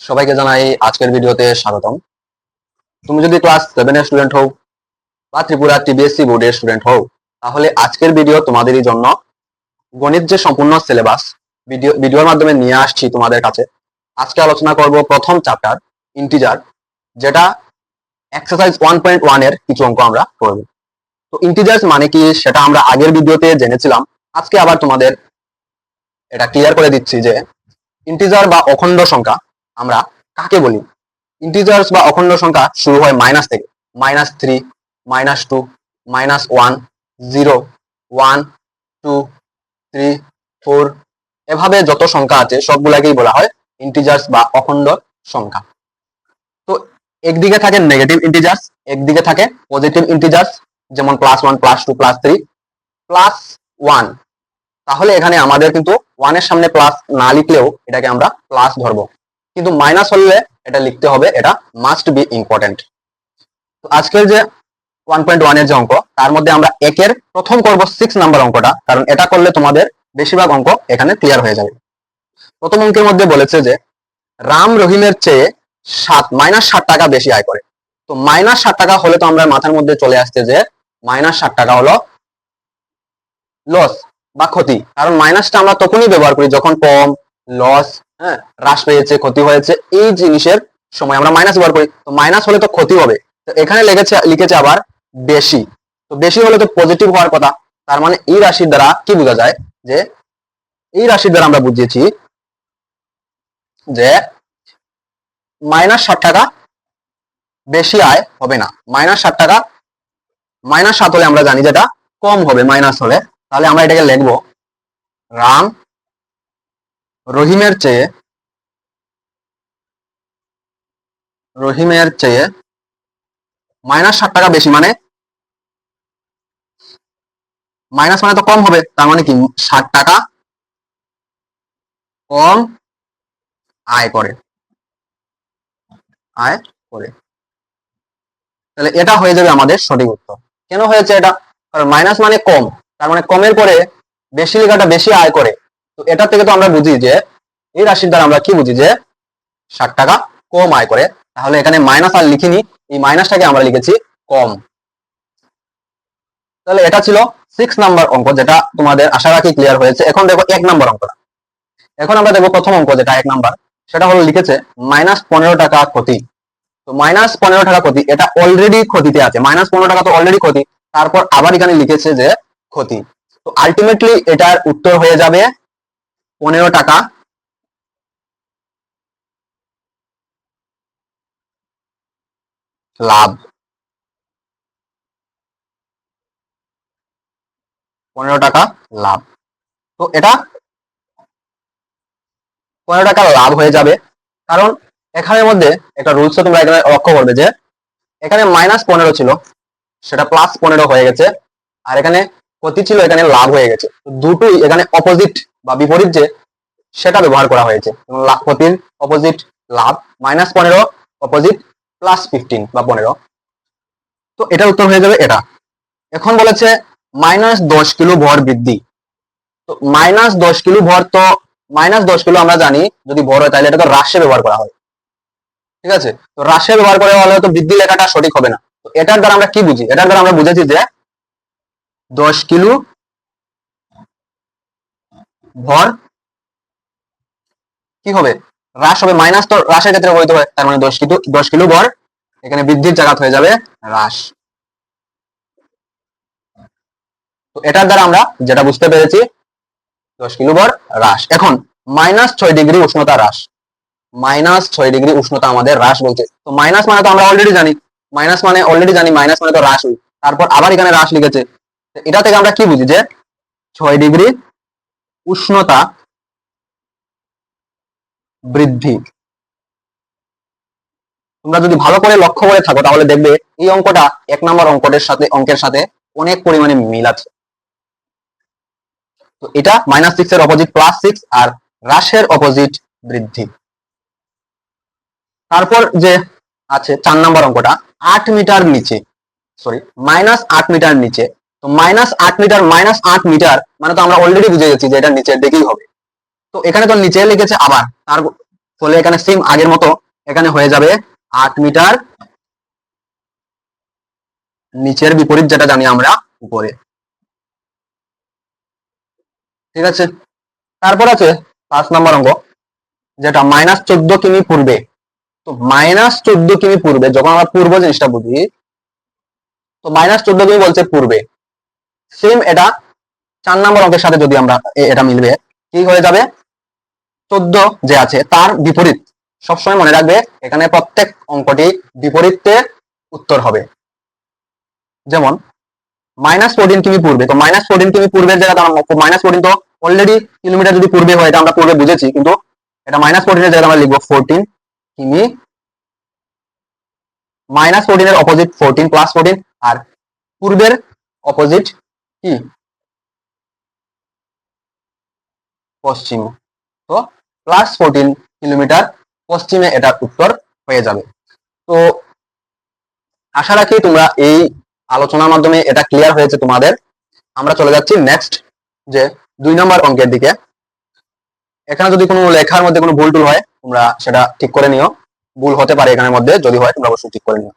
সবাইকে জানাই আজকের ভিডিওতে স্বাগতম। তুমি যদি ক্লাস 7 এর স্টুডেন্ট হও বা ত্রিপুরা টিবিএসসি বোর্ডের স্টুডেন্ট হও, তাহলে আজকের ভিডিও তোমাদেরই জন্য। গণিত যে সম্পূর্ণ সিলেবাস ভিডিওর মাধ্যমে নিয়ে আসছি তোমাদের কাছে। আজকে আলোচনা করব প্রথম চ্যাপ্টার ইন্টিজার, যেটা এক্সারসাইজ 1.1 এর কিছু অঙ্ক আমরা করব। তো ইন্টিজার্স মানে কি সেটা আমরা আগের ভিডিওতে জেনেছিলাম। আজকে আবার তোমাদের এটা ক্লিয়ার করে দিচ্ছি যে ইন্টিজার বা অখণ্ড সংখ্যা আমরা কাকে বলি। ইন্টিজার্স বা অখণ্ড সংখ্যা শুরু হয় মাইনাস থেকে, -3, -2, -1, 0, 1, 2, 3, 4, এভাবে যত সংখ্যা আছে সবগুলাকেই বলা হয় ইন্টিজার্স বা অখণ্ড সংখ্যা। তো একদিকে থাকে নেগেটিভ ইন্টিজার্স, একদিকে থাকে পজিটিভ ইন্টিজার্স, যেমন +1, +2, +3, +1। তাহলে এখানে আমাদের কিন্তু 1 এর সামনে প্লাস না লিখলেও এটাকে আমরা প্লাস ধরবো, কিন্তু মাইনাস হলে এটা লিখতে হবে, এটা মাস্ট বি ইম্পর্টেন্ট। তো আজকের যে 1.1 এর যে অঙ্ক, তার মধ্যে আমরা একের প্রথম করব 6 নাম্বার অঙ্কটা, কারণ এটা করলে তোমাদের বেশিরভাগ অঙ্ক এখানে ক্লিয়ার হয়ে যাবে। প্রথম অঙ্কের মধ্যে বলেছে যে রাম রহিমের চেয়ে -7 টাকা বেশি আয় করে। তো -7 টাকা হলে তো আমরা মাথার মধ্যে চলে আসছে যে -7 টাকা হলো লস বা ক্ষতি, কারণ মাইনাসটা আমরা তখনই ব্যবহার করি যখন কম, লস, হ্রাস পেয়েছে, ক্ষতি হয়েছে, এই জিনিসের সময় আমরা মাইনাস ব্যবহার করি। তো মাইনাস হলে তো ক্ষতি হবে, তো এখানে লিখেছে আবার বেশি। তো বেশি হলে তো পজিটিভ হওয়ার কথা। তার মানে এই রাশির দ্বারা কি বোঝা যায়, যে এই রাশির দ্বারা আমরা বুঝিয়েছি যে -7 টাকা বেশি আয় হবে না। -7 টাকা, -7 হলে আমরা জানি যেটা কম হবে মাইনাস হলে। তাহলে আমরা এটাকে লিখবো রাম রহিমের চেয়ে -7 টাকা বেশি, মানে মাইনাস মানে তো কম হবে, তার মানে কি 60 টাকা কম আয় করে। তাহলে এটা হয়ে যাবে আমাদের সঠিক উত্তর। কেন হয়েছে এটা? কারণ মাইনাস মানে কম, তার মানে কমের পরে বেশি লেখাটা বেশি আয় করে। তো এটা থেকে তো আমরা বুঝি যে এই রাশির দ্বারা আমরা কি বুঝি যে 60 টাকা কম আয় করে। তাহলে এখানে মাইনাস আর লিখিনি, এই মাইনাসটাকে আমরা লিখেছি কম। তাহলে এটা ছিল 6 নাম্বার অঙ্ক, যেটা তোমাদের আশা রাখি ক্লিয়ার হয়েছে। এখন দেখো 1 নাম্বার অঙ্কটা। এখন আমরা দেখবো প্রথম অঙ্ক যেটা 1 নাম্বার, সেটা হলো লিখেছে -15 টাকা ক্ষতি। তো -15 টাকা ক্ষতি, এটা অলরেডি ক্ষতিতে আছে। -15 টাকা তো অলরেডি ক্ষতি, তারপর আবার এখানে লিখেছে যে ক্ষতি। তো আলটিমেটলি এটার উত্তর হয়ে যাবে 15 টাকা লাভ। 15 টাকা লাভ। তো এটা 15 টাকা লাভ হয়ে যাবে, কারণ এখানের মধ্যে একটা রুলস তোমরা এখানে লক্ষ্য করবে যে এখানে -15 ছিল, সেটা +15 হয়ে গেছে, আর এখানে ক্ষতি ছিল, এখানে লাভ হয়ে গেছে। দুটোই এখানে অপোজিট বা বিপরীত যে, সেটা ব্যবহার করা হয়েছে। ক্ষতির অপোজিট লাভ, -15 অপোজিট +15 বা 15। তো এটার উত্তর হয়ে যাবে এটা। এখন বলেছে -10 কিলো ভর বৃদ্ধি। তো -10 কিলো ভর, তো -10 কিলো আমরা জানি যদি ভর হয় তাহলে এটা তো হ্রাসে ব্যবহার করা হয়, ঠিক আছে? তো হ্রাসে ব্যবহার করা হলে তো বৃদ্ধি লেখাটা সঠিক হবে না। তো এটার দ্বারা আমরা কি বুঝি? এটার দ্বারা আমরা বুঝেছি যে 10 কিলো ভর কি হবে? হ্রাস হবে। মাইনাস তো হ্রাসের ক্ষেত্রে হইতে হয়, তার মানে 10 কিলো ভর এখানে বৃদ্ধির জায়গা হয়ে যাবে হ্রাস। তো এটার দ্বারা আমরা যেটা বুঝতে পেরেছি 10 কিলো ভর হ্রাস। এখন -6 ডিগ্রি উষ্ণতা হ্রাস। -6 ডিগ্রি উষ্ণতা আমাদের হ্রাস বলছে। তো মাইনাস মানে তো আমরা অলরেডি জানি, মাইনাস মানে তো হ্রাস। তারপর আবার এখানে হ্রাস লিখেছে। এটা থেকে আমরা কি বুঝি যে 6 ডিগ্রি উষ্ণতা বৃদ্ধি। তোমরা যদি ভালো করে লক্ষ্য করে থাকো তাহলে দেখবে এই অঙ্কটা 1 নম্বর অঙ্কের সাথে অনেক পরিমাণে মিল আছে। তো এটা -6 এর অপোজিট +6, আর হ্রাসের অপোজিট বৃদ্ধি। তারপর যে আছে 4 নম্বর অঙ্কটা, 8 মিটার নিচে, সরি -8 মিটার নিচে। তো -8 মিটার, -8 মিটার মানে তো আমরা অলরেডি বুঝে গেছি যে এটা নিচের দিকেই হবে। তো এখানে তো নিচে লিখেছে আবার, ফলে এখানে সেম আগের মতো এখানে হয়ে যাবে 8 মিটার নিচের বিপরীত যেটা জানি আমরা উপরে। ঠিক আছে, তারপর আছে 5 নম্বর অঙ্ক, যেটা -14 কিমি পূর্বে। তো -14 কিমি পূর্বে, যখন আমরা পূর্ব জিনিসটা বুঝি, তো -14 কিমি বলছে পূর্বে। সেম এটা 4 নম্বর অঙ্কের সাথে যদি আমরা এটা মিলবে, কি হয়ে যাবে, 14 যে আছে তার বিপরীত। সবসময় মনে রাখবে এখানে প্রত্যেক অঙ্কটি বিপরীতে উত্তর হবে। যেমন -14 কিমি পূর্বে, তো -14 কিমি পূর্বের জায়গাতে -14 তো অলরেডি কিলোমিটার যদি পূর্বে হয়, এটা আমরা পূর্বে বুঝেছি, কিন্তু এটা -14 এর জায়গায় আমরা লিখবো 14 কিমি। -14 এর অপোজিট 14 +14, আর পূর্বের অপোজিট কি, পশ্চিম। তো +14 কিলোমিটার পশ্চিমে এটার উত্তর হয়ে যাবে। তো আশা রাখি তোমরা এই আলোচনার মাধ্যমে এটা ক্লিয়ার হয়েছে তোমাদের। আমরা চলে যাচ্ছি নেক্সট, যে 2 নম্বর অঙ্কের দিকে। এখানে যদি কোনো লেখার মধ্যে কোনো ভুল টুল হয়, তোমরা সেটা ঠিক করে নিও। ভুল হতে পারে এখানের মধ্যে, যদি হয় তোমরা অবশ্যই ঠিক করে নিও।